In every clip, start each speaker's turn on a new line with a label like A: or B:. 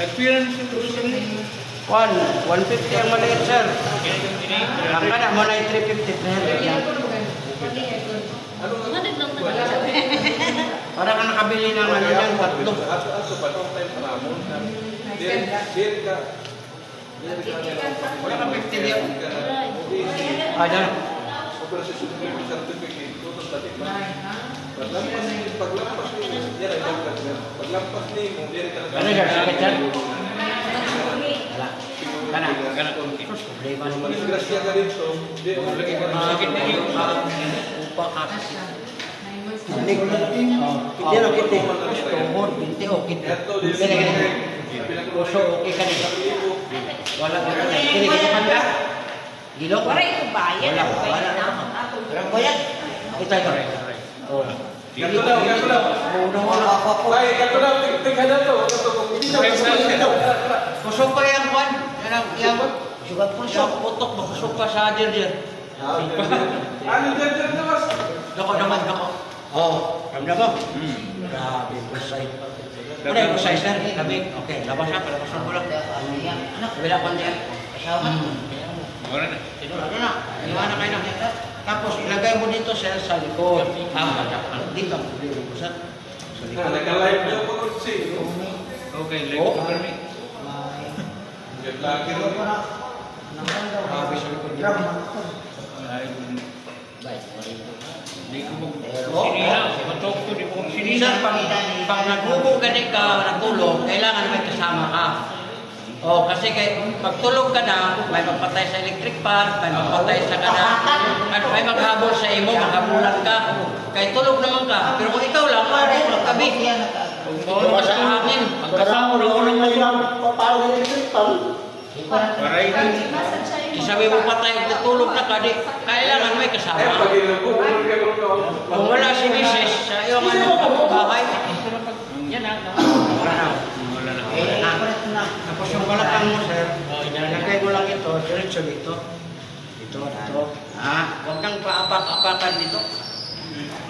A: Appearance yung gusto mo.
B: 150 ang maliit, sir. Ang kana mo na yung 350. Para ka nakabili ng ano yan, tatlo. Wala ka 50 yan. Ada. Ano siya? Sakit siya? Wala. Kana? Kana. Problema naman. Sakit na yung upa ka. Hindi lang kita. Tuhod, binti o kita. Puso, okay ka nito. Wala ka na. Hindi kita kanda. Gilok?
C: Wala ito bayad.
B: Wala. Walang bayad. Kita ito.
D: Ganto lang. Ay, ganto lang. Tingnan na to.
B: Kusok pa yan, Juan. Yan, sugat kusok. Utok, makusok pa sa adir.
D: Ano dyan na mas?
B: Dako naman, dako. Oo, ramdam mo? Grabe, kusay. Ano yung kusay, sir? Labig. Okay, labas na, palabasan ko lang. Anak, wala ko diyan. Kasama.
A: Wala na.
B: Ano na? Iwanan kayo na. Tapos ilagay mo dito, sir, sa likod. Hindi ka problema ko, sir. Sa likod.
D: Nag-live na po kung si.
A: Okay, live ko kami.
D: Lagi rin.
B: Grabe sa likod.
A: Hindi ko mag-sinila. Matok ko, di ko mag-sinila.
B: Sir, pag nagbubo ka natulog, kailangan may kasama ka. O, kasi pag tulog ka na, may magpatay sa electric fan, may magpatay sa kana, at may maghabol sa imo, maghabulan ka. Kaya tulog naman ka. Pero kung ikaw lang, magtabi. Bawal ka sa hangin.
A: Pagkasama na ako ng mayroon. Paray din.
B: Isabi mo patay, natulog na ka, di, kailangan may kasama. Kung wala si Mrs. sa iyong bahay, yan na. Wala na. Tapos yung balakang mo, sir, nilagay mo lang ito, diretso dito. Ito. Huwag kang paapak-apakan dito.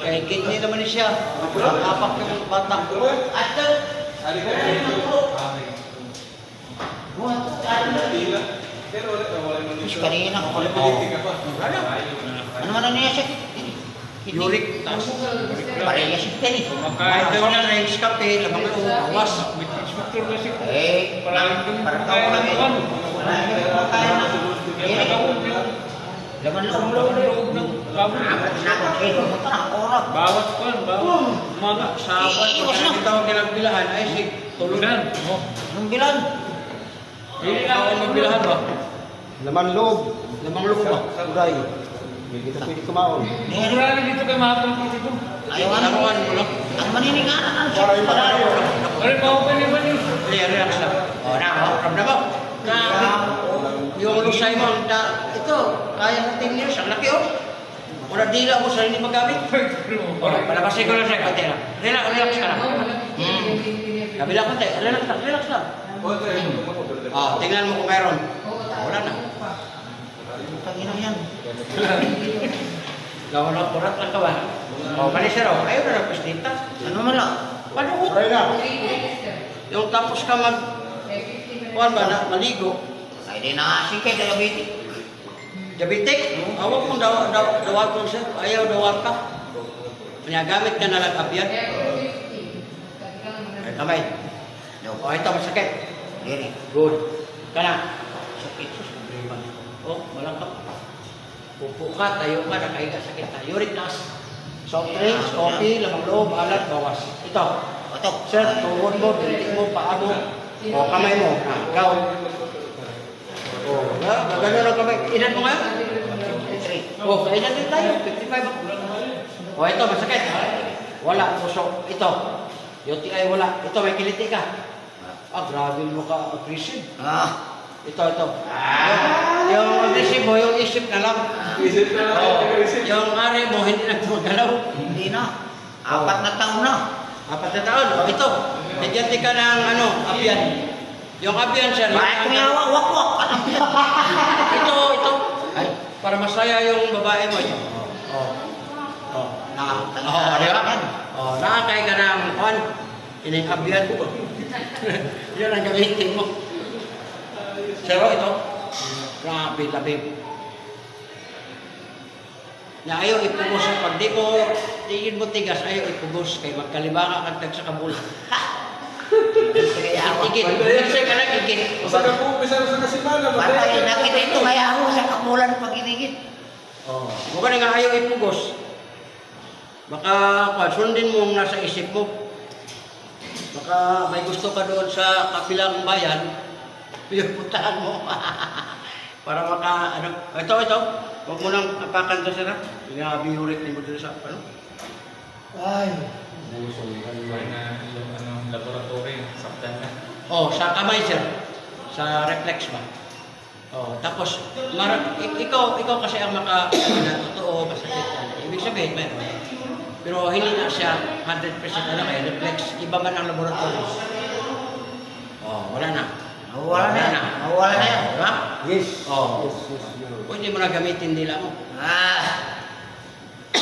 B: Kaya kidney naman siya. Apak yung batak. Ato! Kanina ako pala. Ano man niya siya? Uric. Pareha siya kani.
A: Kumakain daw
B: na range kape, lamang ko, bawas.
A: Instructor na siya.
B: Parang tao lang ito. Laman loob ng
A: Bawat ko, bawat umaga.
B: Sabon ko siya tawag nilang bilahan ay si tulunan. Anong bilan?
A: Hindi na ako magbilahan ba?
E: Laman loob.
B: Lamang loob ba?
E: Uray. Hindi kita pwede kumaon.
A: Mura na dito kay mahapon ko dito.
B: Ayaw ano mo lang. Ang manininganan ang siya.
A: Ay, pa-open naman yun.
B: Relax lang. O na, ramdam mo. Yung lusay mo, ito, kaya ng 10 years, ang laki oh. Wala dila mo sa hindi magamit. Palabasin ko lang siya, konti lang. Relax ka lang. Kabila konti, relax lang. Tingnan mo kung meron. Wala na. Tangina yan. Kurat lang ka ba? Mali sir, ayaw na nagpastita. Ano man lang? Panuot. Yung tapos ka kuwan ba na, maligo. Ay, di na sikay, diabetic. Diabetic? Awag mong dawag mo sir. Ayaw dawag ka. Gamit ka na lang abyan. Ay, kamay. O, ito, masakit. Good. Kana. Sakit. Walang ka. Pupo ka, tayo ka, nakahiga, sakit ka. Uric acid. Soft drinks, coffee, lamang loob, alat, bawas. Ito. Sir, tuhod mo, binti mo, paa mo. O, kamay mo. Ikaw. O, gano'n ang kamay. Inan mo nga? O, kainan din tayo. 55 ako. O, ito, masakit. Wala, puso. Ito. UTI, wala. Ito, may kiliti ka. Grabe mo ka aggressive. Ito. Yung aggressive mo, yung isip na lang. Yung ari mo, hindi na gumagalaw. Hindi na. 4 na taon na. 4 na taon? O, ito. Nagyanti ka ng abiyan. Yung abiyan, sir. Bakit ko yung wak-wak? Ito. Ay, para masaya yung babae mo. Ito. Di ba? Nakakay ka ng Iningabyan. Yan ang gamitin mo. Pero ito, grabe, labib. Na ayaw ipugos pag di mo tigas, ayaw ipugos kay magkalibaka kang tag sa kabul. Igit, kasi ka lang igit.
D: Sa kapo, bisa sa kasimana.
C: Patay, nakita ito kaya ako sa kamulan pag inigit.
B: Oh, mukha na nga ayaw ipugos. Baka sundin mo ang nasa isip mo. Baka may gusto ka doon sa kapilang bayan, piyuputaan mo. Para maka, ito. Huwag mo nang apakan to sila. Binabihurik ni mo doon sa,
C: Ay.
A: Yung laboratory, saktan na.
B: Oh, sa kamay sir. Sa reflex ba? Oh, tapos, ikaw kasi ang totoo, masakit yan. Ibig sabihin, meron. Pero hindi na siya 100% kaya reflex. Iba man ang laboratory. Oh, wala na.
C: Mawala na yan. Mawala na yan.
B: Diba?
E: Yes.
B: Oh.
E: Yes.
B: Pwede mo na gamitin nila mo. Sa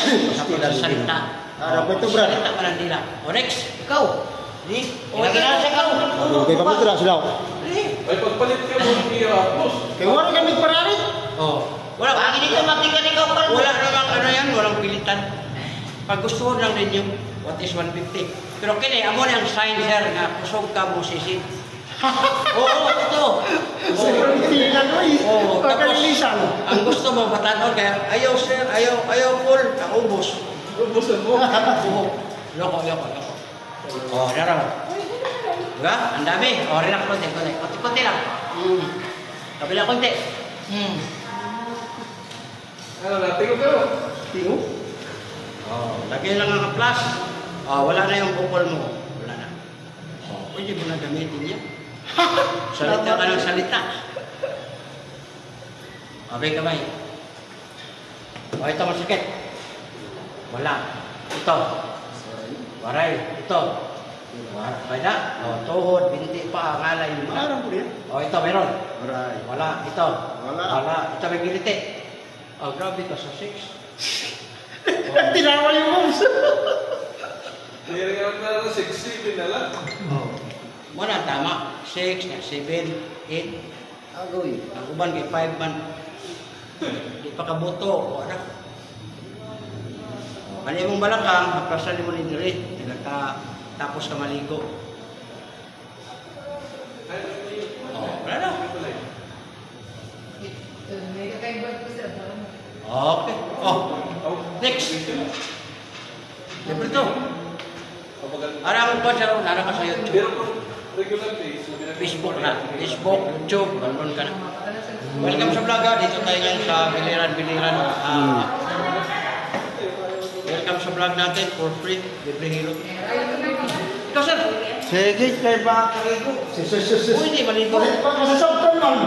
E: Yes.
B: pagsasalita.
E: Ano ba ito, Brad?
B: Salita pa ng dila. O next.
C: Ikaw. Di. Kinakilala sa ikaw.
E: Okay, papunta sila.
D: Ay, pagpalit ka mo ng i-apos.
E: Kaya wala kami pararit.
B: Oh. Wala.
C: Bakit dito makikan ikaw pa?
B: Wala namang yan. Walang pilitan. Pag gusto mo lang ninyo, what is 150? Pero kini, amo na ang sign sir nga kusog ka mo sisid. Oo, ito.
E: Hindi na ko eh.
B: Oo, tapos,
E: Pagkalilisan.
B: ang gusto mo batanon kaya ayaw sir, ayaw full, naubos.
D: Ubusan mo.
B: Loko. Oh, daraw. Diba? Ang dami. Oh, relax konti. Konti lang. Kabila konti.
D: Ano na, tingog ka mo.
E: Tingo?
B: Oh, lagyan lang ang plus. Oh, wala na yung bukol mo. Wala na. Oh, pwede mo na gamitin yan. Salita ka ng salita. Okay, kamay. Oh, ito masakit. Wala. Ito. Waray. Ito. Waray na. Oh, tuhod, binti pa, ngalay.
E: Marang po yan.
B: Oh, ito meron.
E: Alright.
B: Wala. Ito.
E: Wala.
B: Ito may giliti. Oh, grabe ka sa 6.
E: Tinawa yung moves.
D: Niringan na lang 6-7 na lang.
B: Oh. Wala, tama. 6, 7, 8.
C: Agoy.
B: Ang uban kay 5 man. Di pa kabuto. Wala. Kani mong balakang, haprasan mo ni Diri. Tapos ka maligo. Oh, wala na. Okay. Oh, next. Siyempre ito. Arang ko siya, nara ka sa YouTube.
D: Pero kung regular days,
B: Facebook na. Facebook, YouTube, ganoon ka na. Welcome sa vlog ha. Dito tayo ngayon sa Biliran. Welcome sa vlog natin for free. Libre hilo. Ikaw sir.
E: Sige, kay ba karigo? Sus.
B: Uy, hindi maligo.
E: Pagkasasabtan man.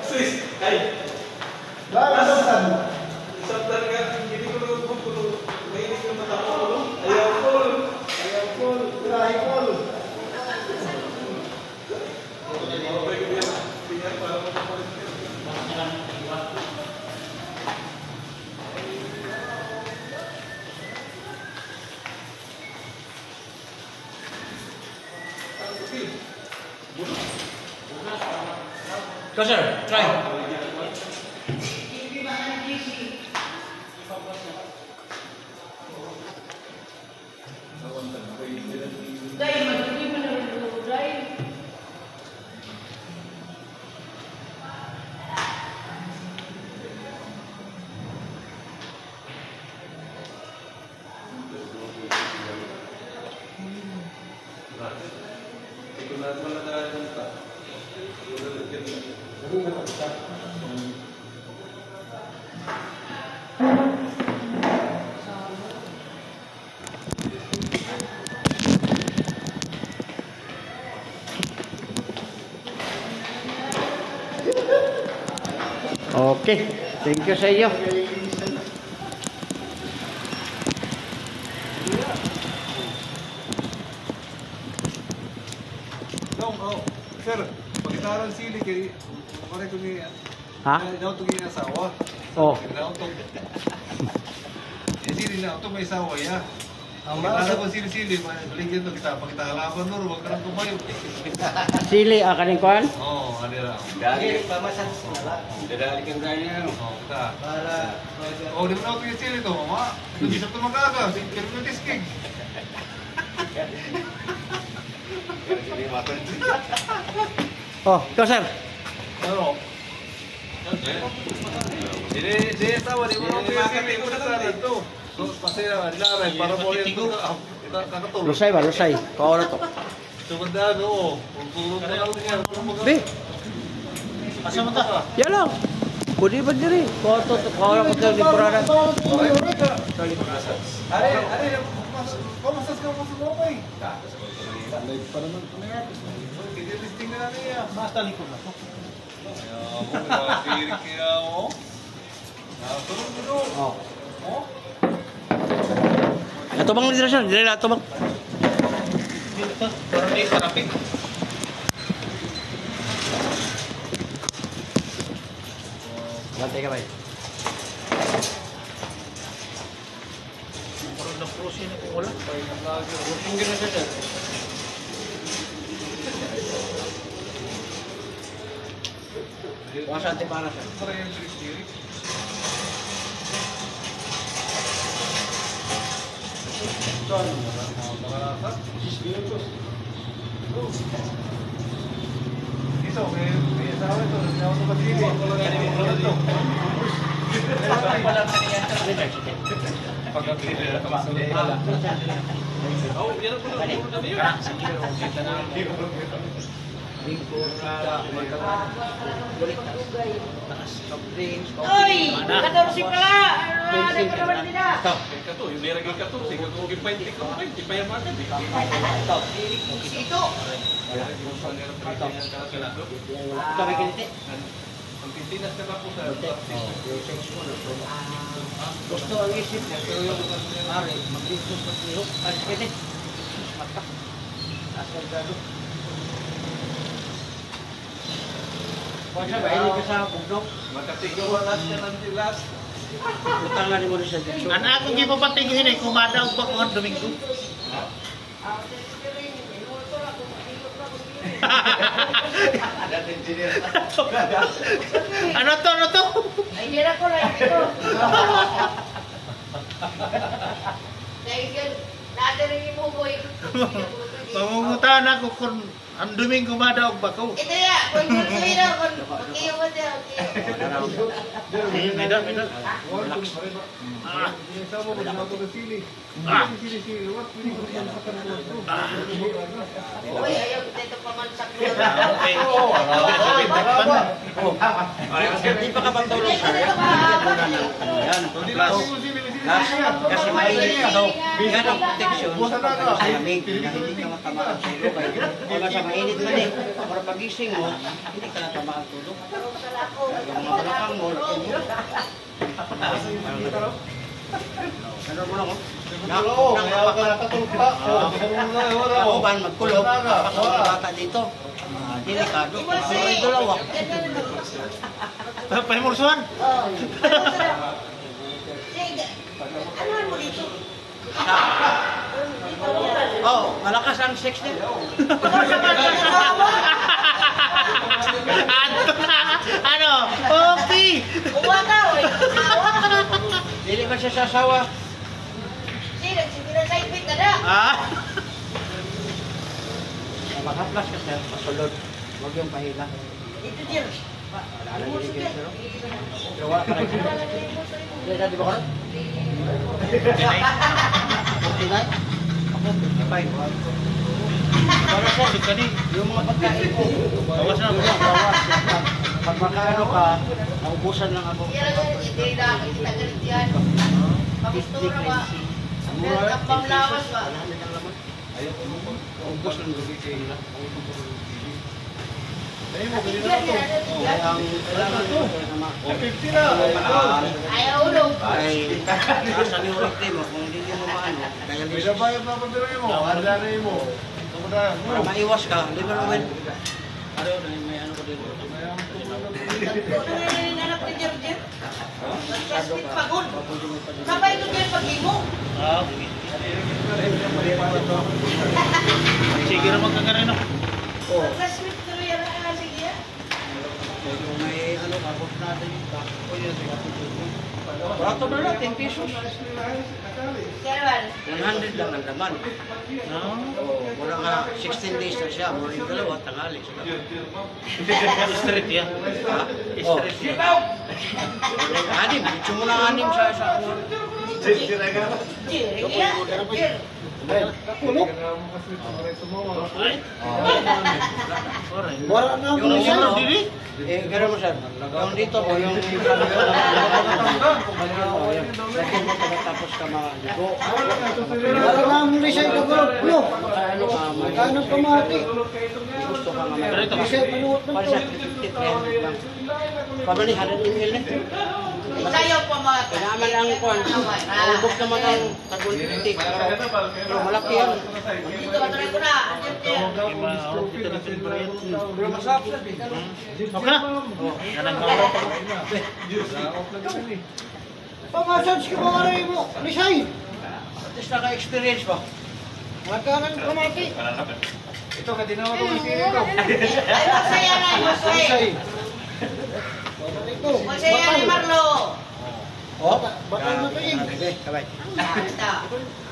D: sis, ay,
E: Pagkasasabtan.
D: sabtan ka, hindi ko naman pupulo. Mainit yung mata ko. Ayaw full.
E: Grahe ko.
D: Okay, ganyan para mapapalit ka.
B: Ikaw sir, try.
D: Ito na naman nakakanta.
B: Okay, thank you sa iyo.
D: Sir, pagkitaran sili kay pare ko ni
B: Ha?
D: daw to gina sawa.
B: Oh.
D: Daw to. Eh sili na to may sawa ya.
E: Ang
D: Kita
E: mga
D: ko sili-sili, balikin to kita. Pag kita halaman nun, huwag ka nang tumayo.
B: Sili, kaning kuhan?
D: Oo, ano lang.
E: Sige, pamasan nala.
A: Dadali kang ganyan.
D: Oo, kita.
E: Para
D: Oh, di mo na ako yung sili to, mama. Hindi sa tumagaga, si Kermit Iskig.
B: Oh, ikaw sir.
D: Ano? Hindi, tawa, di mo na ako yung sili ko sa salad to. So, pasira, nilaray, para mo yung kakatulog.
B: Lusay ba, lusay. Kau na to.
D: Tumandaan, oo. Kung tulog mo lang niya,
B: Be,
D: asa mo ta?
B: yan lang. Pwede ba diri? Kau to, kau na ko sa limpuranan.
D: Kamasas ka mo sa lopay. Hindi listing na niya.
E: basta likod na to.
D: Sirik kaya ako. Tulog mo doon.
B: Oh.
D: Oh?
B: Ato bang dira siya? Dira na ato bang.
A: Parang di sarapin.
B: Lantay ka ba?
A: Parang na-frozen ako wala. Frozen din na siya dyan.
B: Wasa ate para siya.
D: Parang yung sirik-sirik. Iso, may asawa ito. Nagsawa ito ba sili? Pagkabili na kamasuli.
A: Oh, yan ako na. Ano na yun?
C: Oy! 14 pala! Ano ka naman nila?
A: Kato, yung niragay kato. Sige, kung ipainti ko, hindi pa yan makan.
C: Ito!
B: Ito may kiniti.
A: Ang Pilipinas ka na po sa
B: Gusto ang isip niya, pero yung mare, mag-discuss pa siya. Ay, kiniti. Mata. Asal gado. Kung siya ba, hindi ka sa bugdok.
D: Makatigawalas ka ng tilas.
B: Utangan ni mo rin sa dito.
E: Ano akong gipapatingin eh, kumadaw ba ko ang Domingo? Ano to, ano to?
C: Ay, hindi ko lang ito. Dahil nadaling mo boy.
E: Mangungutan ako kung ang Domingo madaw ba ko?
C: Ito ya, kung yun ko yun ako. Okay, mo siya, okay.
E: Medal, medal.
D: Isa mo, gusto ako ng sili. Sili. What? Pili ko yan sa kanila.
C: Uy, ayaw ko dito pamansak ko.
B: Hindi pa ka bang tulong, sir? Yan. Kasi mainit ito. Yan ang protection. Sa lamig na hindi ka matamaan sa ilo. Kung nasa mainit man eh, para pagising mo, hindi ka natamaan tulog. Yung mga balakang mo, ano mo lang ko? Nakauban, magkulog, kapag ang bata dito. Delikado. Pero ito lawak.
E: Pahimursuhan?
C: Oh. Sige. Ano mo dito?
B: Oh, malakas ang sex niya.
E: Ano? Okay!
C: Umataw eh.
B: Dili man siya sasawa.
C: Sige, sige na sa ipit na da.
E: Ah?
B: Makaplas ka sir, pasulod. Huwag yung pahila.
C: Ito dyan.
B: Wala na dili kayo sir. Pero wala pa rin. Hindi na di ba ko? 49? Ako, 55. Para sir, yung mga pagkain ko.
E: Bawas na.
B: Bawas. Pag makaano ka, naubusan lang ako.
C: Yan lang, hindi na ako kita galit yan. Pagustura ba? Pero kapang lawas ba?
B: Ubus lang gabi kayo nila.
D: Dahil mo, ganyan na to.
B: Ang kailangan ko sama.
D: 50 na.
C: Ayaw ulo.
B: Ay, nasa ni Orite mo, kung hindi mo maano, kaya
D: May
B: listo.
D: nabayad na pagdari mo. Ardaray mo. Tumadayan mo.
B: Para maiwas ka, liver oil. Ano, may ano ko dito.
C: Ito na yung anak ni Jer. Plastic pagod. Sabay ko dyan pag-imo.
E: Ah, sige naman ka rin no.
B: Oh.
C: Plastic tuloy yan ang sige.
B: Kung may ano, kapot natin yung barato na lang, 10 pesos.
C: Kaya naman.
B: 100 lang ang laman.
E: No?
B: Oh, mura nga 16 days na siya. Mura yung dalawa, tangali sila.
E: Street yan.
B: Ha? Oh.
E: Street yan.
B: Anim, bitso mo na anim sa ano.
C: Jer.
B: Kulok.
E: Wala na ako
B: Yung
E: siya.
B: ano,
E: Dili?
B: gano'n mo sir. Yung dito po, yung lagyan mo tapos ka maligo.
E: Wala na ako siya. Ano?
B: Ano ka,
E: Ano pamati?
B: gusto ka nga
E: Pero ito, kasi panuot na
B: para
E: to.
B: sa 50 lang. Pabali, 100 ml na.
C: Sayo pa mga
B: Kailangan lang kuhan. Ubog naman ang tagol 50. Pero malaki yan.
C: Dito ka tuloy ko na. Jer.
B: Pero masarap siya.
E: Okay na? Yan ang kamera pa. Pamassage ka ba rin mo? Lisay!
B: At least naka-experience ba?
E: Magkanan pamati.
D: Ito, katinawa ko ng sinin ko.
C: Ay, masaya na. Masaya.
E: Lisay. Ito.
C: Masaya ni Marlo.
B: Oh,
E: Bakal mo ito eh.
B: Sige, kabay.
C: Ito.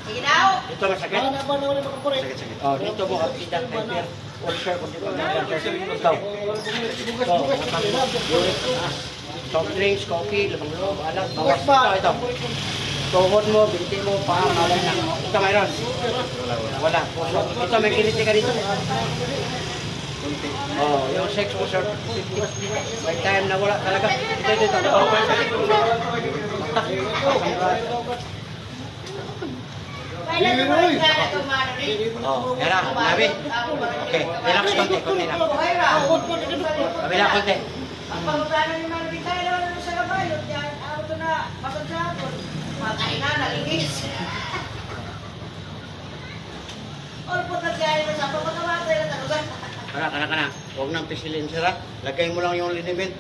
C: Sige daw.
B: Ito masakit.
E: Baka na ba na ulit makakorek?
B: Sakit, sakit. Oh, dito mo kapita hyper. Ulcer ko dito. Ikaw. Ito, soft drinks, coffee, lamang loob, alat, bawas. Ito. Tuhod mo, binti mo, paa, malay na. Ito mayroon. Wala. Ito, may kiliti ka dito. Oh, yung sex mo, sir. May time na wala talaga. Ito.
C: Kailan naman ka tumano rin?
B: Oh, yan na, nabi. Okay, relax konti, konti lang. Kabila konti.
C: Ang pagkano ni Marvin tayo naman sa kabayo, diyan ako na masagsagon. Makain na, nalingis. All po nagyari na sa pagkatamatay na talugan.
B: Kana. Huwag nang pisilin sila. Lagay mo lang yung liniment.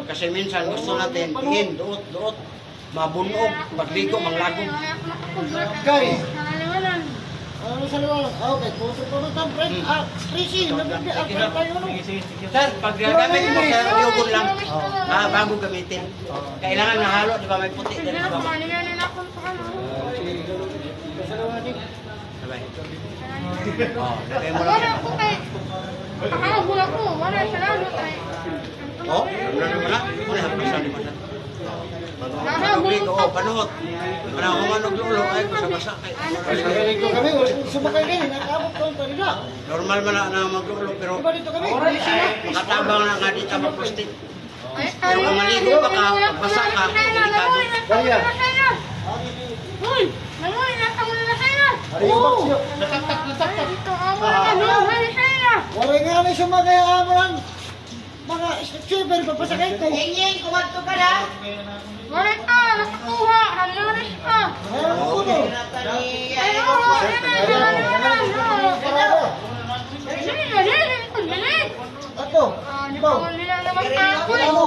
B: Kasi minsan gusto natin, tingin, duot. Mabunog, pagligo, manglagong.
E: Kay. Ano sa liwanag? Okay, puso pa naman friend. Tracy, nabibig. Tayo ano?
B: Sir, pag gagamit mo, sir, iugon lang. Bago gamitin. Kailangan nahalo, di ba may puti din. Sabay. Oh, lagay mo lang. Oh, wala. Muna hapisan di masa. Tubig, panuhot. Parang humanog lulo, ay ko sa basa.
E: Galing ko kami, sumakay din. Nakabot ko pa nila.
B: Normal man na maglulo, pero
E: Diba dito kami?
B: makatabang na nga dito mag-plastic. Pero kung maligo pa ka, pagbasa ka, delikado.
E: Kaya.
F: Uy! Nangoy, nasa mo na sa'yo!
E: Ari yung baksyo.
F: Ito amo na kanuhay sa'yo!
E: Wala nga na sumakay amulan. Mga super, papasakay ko.
C: Yeng, kumadto ka na.
F: Wala ka! Nakakuha! Hamuris ka!
E: Ano ko no?
F: Ay, oo! Dali! Dali!
E: Ato.
F: Di ba nila naman pa ako eh!
E: Ano?